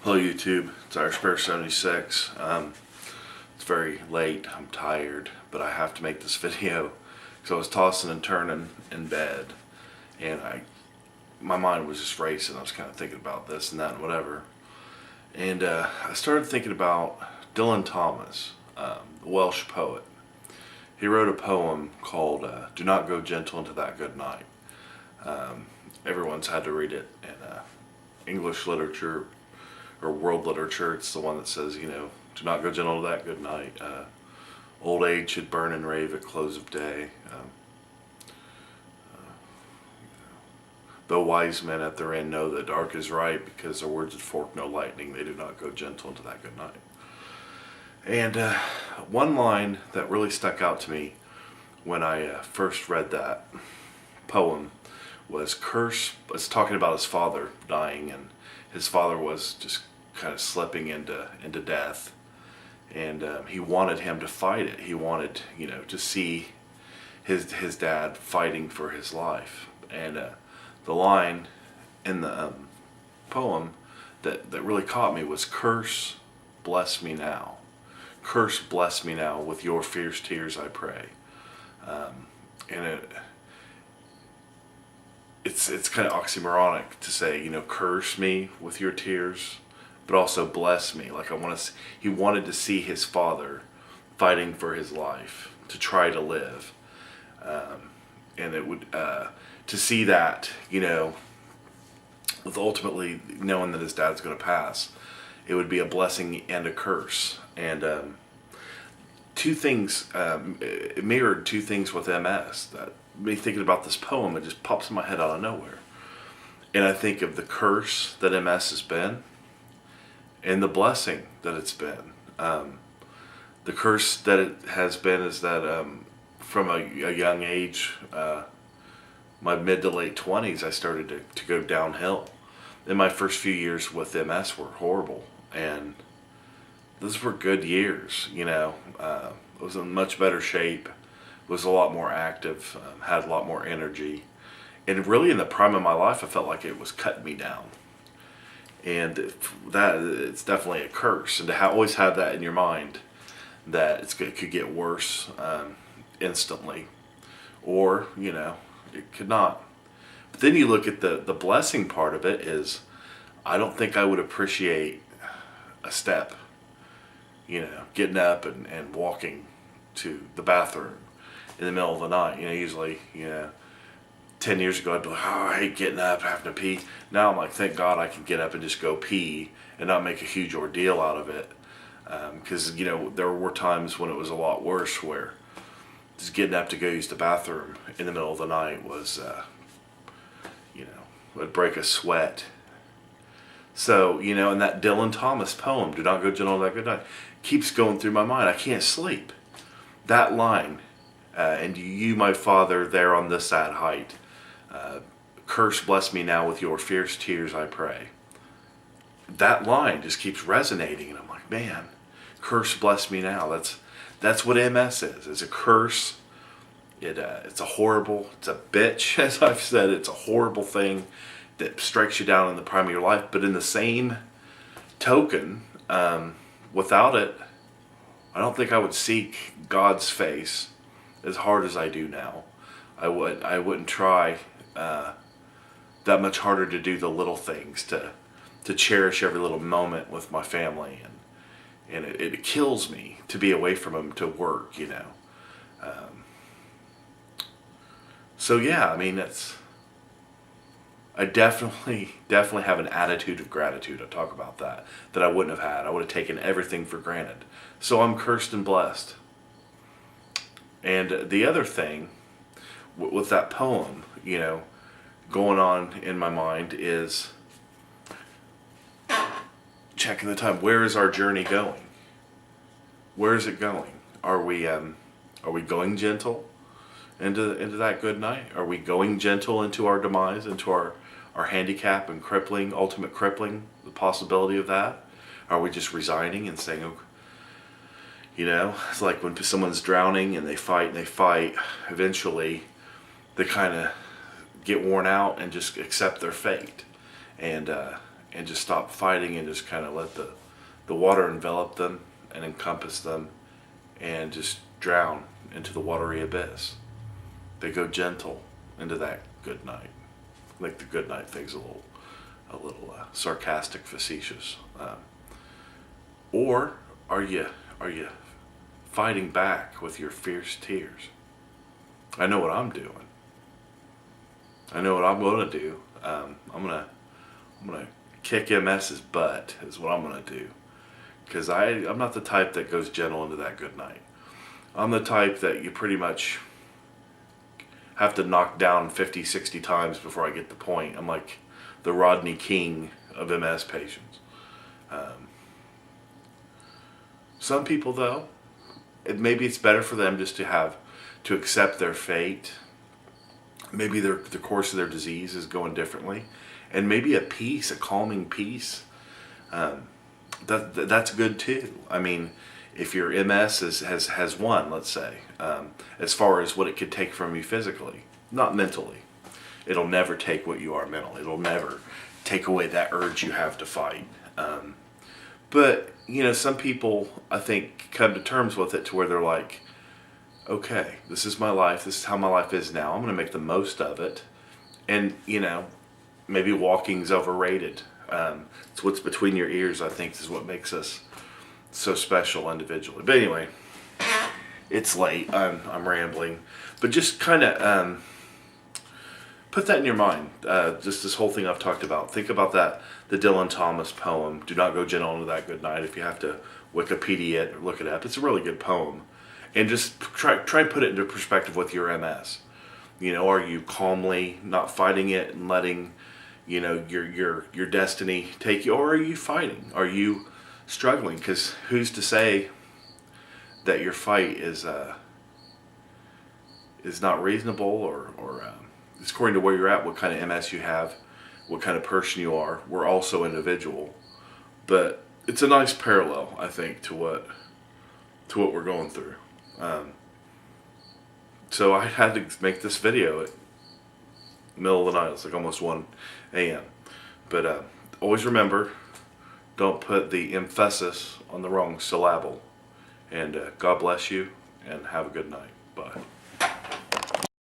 Hello YouTube, it's Irish76. It's very late, I'm tired, but I have to make this video because I was tossing and turning in bed and my mind was just racing. I was kind of thinking about this and that and whatever. And I started thinking about Dylan Thomas, the Welsh poet. He wrote a poem called Do Not Go Gentle Into That Good Night. Everyone's had to read it in English literature or world literature. It's the one that says, do not go gentle to that good night. Old age should burn and rave at close of day. Though wise men at their end know that dark is right, because their words that fork no lightning, they do not go gentle into that good night. And one line that really stuck out to me when I first read that poem was it's talking about his father dying, and his father was just kind of slipping into death, and he wanted him to fight it. He wanted, to see his dad fighting for his life. And the line in the poem that really caught me was, "Curse, bless me now. Curse, bless me now. With your fierce tears I pray." And it's kind of oxymoronic to say, curse me with your tears, but also bless me. Like he wanted to see his father fighting for his life, to try to live. And it would, to see that, with ultimately knowing that his dad's going to pass, it would be a blessing and a curse. And two things, it mirrored two things with MS that me thinking about this poem. It just pops in my head out of nowhere, and I think of the curse that MS has been and the blessing that it's been. The curse that it has been is that from a young age, my mid to late 20s, I started to go downhill. And my first few years with MS were horrible, and those were good years. I was in much better shape, was a lot more active, had a lot more energy, and really in the prime of my life I felt like it was cutting me down. And it's definitely a curse, and to always have that in your mind, that it could get worse instantly, or it could not. But then you look at the blessing part of it is, I don't think I would appreciate a step, getting up and walking to the bathroom in the middle of the night. Usually, 10 years ago I'd be like, oh, I hate getting up, having to pee. Now I'm like, thank God I can get up and just go pee and not make a huge ordeal out of it. Because, there were times when it was a lot worse, where just getting up to go use the bathroom in the middle of the night was, would break a sweat. So, in that Dylan Thomas poem, "Do Not Go Gentle That Good Night," keeps going through my mind. I can't sleep. That line, and you, my father, there on this sad height, curse, bless me now, with your fierce tears I pray. That line just keeps resonating, and I'm like, man, curse, bless me now. That's what MS is. It's a curse. It's a horrible, it's a bitch, as I've said. It's a horrible thing that strikes you down in the prime of your life. But in the same token, without it, I don't think I would seek God's face as hard as I do now. I wouldn't try that much harder to do the little things, to cherish every little moment with my family, and it kills me to be away from them to work, So yeah, I definitely have an attitude of gratitude. I talk about that I wouldn't have had. I would have taken everything for granted. So I'm cursed and blessed. And the other thing with that poem, going on in my mind is checking the time. Where is our journey going? Where is it going? Are we going gentle into that good night? Are we going gentle into our demise, into our handicap and ultimate crippling, the possibility of that? Are we just resigning and saying, it's like when someone's drowning and they fight, eventually they kind of get worn out and just accept their fate. And and just stop fighting and just kind of let the water envelop them and encompass them and just drown into the watery abyss. They go gentle into that good night. Like the good night thing's a little sarcastic, facetious. Or are you fighting back with your fierce tears? I know what I'm doing. I know what I'm gonna do. I'm gonna kick MS's butt is what I'm gonna do. Because I'm not the type that goes gentle into that good night. I'm the type that you pretty much have to knock down 50, 60 times before I get the point. I'm like the Rodney King of MS patients. Some people, though, maybe it's better for them just to accept their fate. Maybe the course of their disease is going differently. And maybe a peace, a calming peace, that's good too. I mean, if your MS has won, let's say, as far as what it could take from you physically, not mentally. It'll never take what you are mentally. It'll never take away that urge you have to fight. But, some people, I think, come to terms with it to where they're like, okay, this is my life. This is how my life is now. I'm going to make the most of it. And, maybe walking's overrated. It's what's between your ears, I think, is what makes us so special individually. But anyway, it's late. I'm rambling. But just kind of put that in your mind. Just this whole thing I've talked about. Think about that, the Dylan Thomas poem, Do Not Go Gentle Into That Good Night. If you have to Wikipedia it or look it up, it's a really good poem. And just try and put it into perspective with your MS. Are you calmly not fighting it and letting, your destiny take you, or are you fighting? Are you struggling? Because who's to say that your fight is not reasonable, or it's according to where you're at, what kind of MS you have, what kind of person you are. We're also individual, but it's a nice parallel, I think, to what we're going through. So I had to make this video at the middle of the night. It's like almost 1 a.m. But always remember, don't put the emphasis on the wrong syllable. And God bless you, and have a good night. Bye.